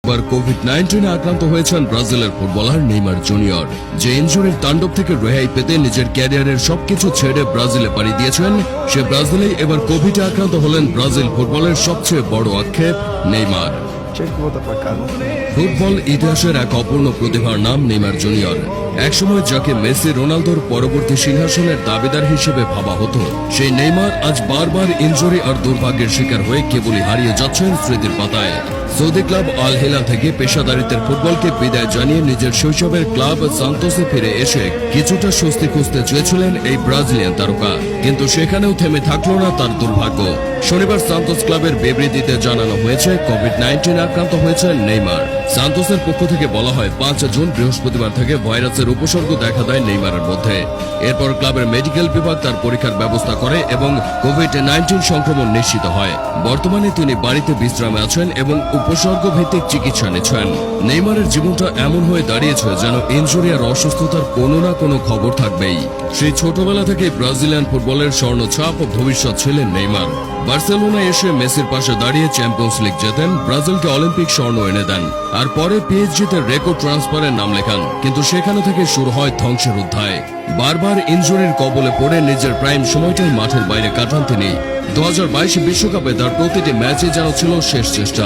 একবার কোভিড-19 এ আক্রান্ত হয়েছেন ব্রাজিলের ফুটবলার নেইমার জুনিয়র, যে ইনজুরির তাণ্ডব থেকে রেহাই পেতে নিজের ক্যারিয়ারের সবকিছু ছেড়ে ব্রাজিলে পাড়ি দিয়েছেন। সে ব্রাজিলেই এবার কোভিডে আক্রান্ত হলেন ব্রাজিল ফুটবলের সবচেয়ে বড় আক্ষেপ নেইমার। ফুটবল ইতিহাসের এক অপূর্ণ প্রতিভার নাম নেইমার জুনিয়র। একসময় যাকে মেসি রোনালদোর পরবর্তী সিংহাসনের দাবিদার হিসেবে ভাবা হতো, সেই নেইমার আজ বারবার ইনজুরি আর দুর্ভাগ্যের শিকার হয়ে কেবলই হারিয়ে যাচ্ছেন স্মৃতির পাতায়। সৌদি ক্লাব আল হিলাল থেকে পেশাদারিত্বের ফুটবলকে বিদায় জানিয়ে নিজের শৈশবের ক্লাব সান্তোসে ফিরে এসে কিছুটা স্বস্তি খুঁজতে চেয়েছিলেন এই ব্রাজিলিয়ান তারকা, কিন্তু সেখানেও থেমে থাকলো না তার দুর্ভাগ্য। শনিবার সান্তোস ক্লাবের বিবৃতিতে জানানো হয়েছে কোভিড-19 আক্রান্ত হয়েছেন নেইমার। সান্তোসের পক্ষ থেকে বলা হয় 5 জুন বৃহস্পতিবার থেকে ভাইরাসের উপসর্গ দেখা দেয় নেইমারের মধ্যে। এরপর ক্লাবের মেডিকেল বিভাগ তার পরীক্ষার ব্যবস্থা করে এবং কোভিড-19 সংক্রমণ নিশ্চিত হয়। বর্তমানে তিনি বাড়িতে বিশ্রামে আছেন এবং উপসর্গ ভিত্তিক চিকিৎসা নিচ্ছেন। নেইমারের জীবনটা এমন হয়ে দাঁড়িয়েছে যেন ইনজুরি আর অসুস্থতার কোনো না কোনো খবর থাকবেই। সেই ছোটবেলা থেকে ব্রাজিলিয়ান ফুটবলের স্বর্ণছাপ ও ভবিষ্যৎ ছিলেন নেইমার। বার্সেলোনায় এসে মেসির পাশে দাঁড়িয়ে চ্যাম্পিয়ন্স লিগ জেতেন, ব্রাজিলকে অলিম্পিক স্বর্ণ এনে দেন আর পরে পিএসজিতে রেকর্ড ট্রান্সফারের নাম লেখান। কিন্তু সেখানে থেকে শুরু হয় ধ্বংসের অধ্যায়। বারবার ইনজুরির কবলে পড়ে নিজের প্রাইম সময়টাই মাঠের বাইরে কাটান তিনি। 2022 বিশ্বকাপে তার প্রতিটি ম্যাচে যেন ছিল শেষ চেষ্টা।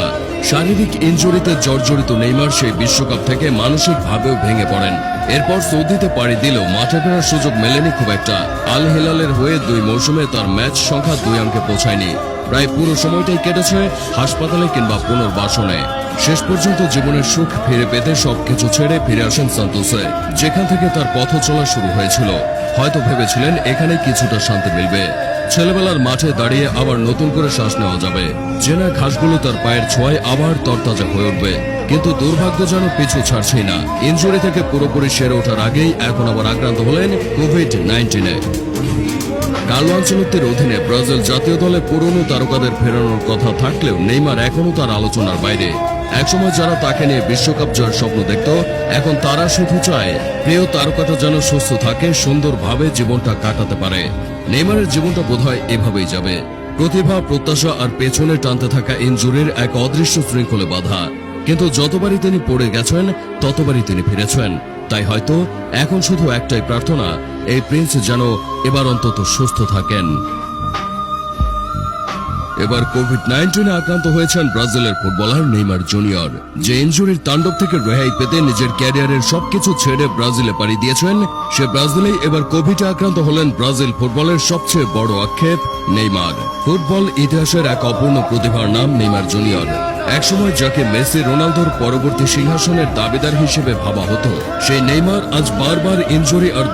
শারীরিক ইনজুরিতে জর্জরিত নেইমার সেই বিশ্বকাপ থেকে মানসিকভাবেও ভেঙে পড়েন। এরপর সৌদিতে পাড়ি দিলেও মাঠে ফেরার সুযোগ মেলেনি খুব একটা। আল হিলালের হয়ে 2 মৌসুমে তার ম্যাচ সংখ্যা 2 অঙ্কে পৌঁছায়নি। প্রায় পুরো সময়টাই কেটেছে হাসপাতালে কিংবা পুনর্বাসনে। শেষ পর্যন্ত জীবনের সুখ ফিরে পেতে সবকিছু ছেড়ে ফিরে আসেন সান্তোসে, যেখান থেকে তার পথ চলা শুরু হয়েছিল। হয়তো ভেবেছিলেন এখানে কিছুটা শান্তি মিলবে, ছেলেবেলার মাঠে দাঁড়িয়ে আবার নতুন করে শ্বাস নেওয়া যাবে, চেনা ঘাসগুলো তার পায়ের ছোঁয়ায় আবার তরতাজা হয়ে উঠবে। কিন্তু দুর্ভাগ্য যেন পিছু ছাড়ছেই না। ইনজুরি থেকে পুরোপুরি সেরে ওঠার আগেই এখন আবার আক্রান্ত হলেন কোভিড-19-এ। কার্লো আনচেলত্তির অধীনে ব্রাজিল জাতীয় দলে পুরনো তারকাদের ফেরানোর কথা থাকলেও নেইমার এখনো তার আলোচনার বাইরে। একসময় যারা তাকে নিয়ে বিশ্বকাপ জয়ের স্বপ্ন দেখত, এখন তারা শুধু চায় প্রিয় তারকাটা যেন সুস্থ থাকে, সুন্দরভাবে জীবনটা কাটাতে পারে। নেইমারের জীবনটা বোধহয় এভাবেই যাবে, প্রতিভা, প্রত্যাশা আর পেছনে টানতে থাকা ইনজুরির এক অদৃশ্য শৃঙ্খলে বাধা। কিন্তু যতবারই তিনি পড়ে গেছেন ততবারই তিনি ফিরেছেন। তাই হয়তো এখন শুধু একটাই প্রার্থনা, এই প্রিন্স যেন এবার অন্তত সুস্থ থাকেন। এবার কোভিড-19 আক্রান্ত হয়েছেন ব্রাজিলের ফুটবলার নেইমার জুনিয়র, যে ইনজুরির তাণ্ডব থেকে রেহাই পেতে নিজের ক্যারিয়ারের সবকিছু ছেড়ে ব্রাজিলে পাড়ি দিয়েছেন। সে ব্রাজিলেই এবার কোভিডে আক্রান্ত হলেন ব্রাজিল ফুটবলের সবচেয়ে বড় আক্ষেপ নেইমার। ফুটবল ইতিহাসের এক অপূর্ণ প্রতিভার নাম নেইমার জুনিয়র। একসময় যাকে মেসি রোনালদোর পরবর্তী সিংহাসনের দাবিদার হিসেবে ভাবা হতো, সেই নেইমার আজ বারবার ইনজুরি আর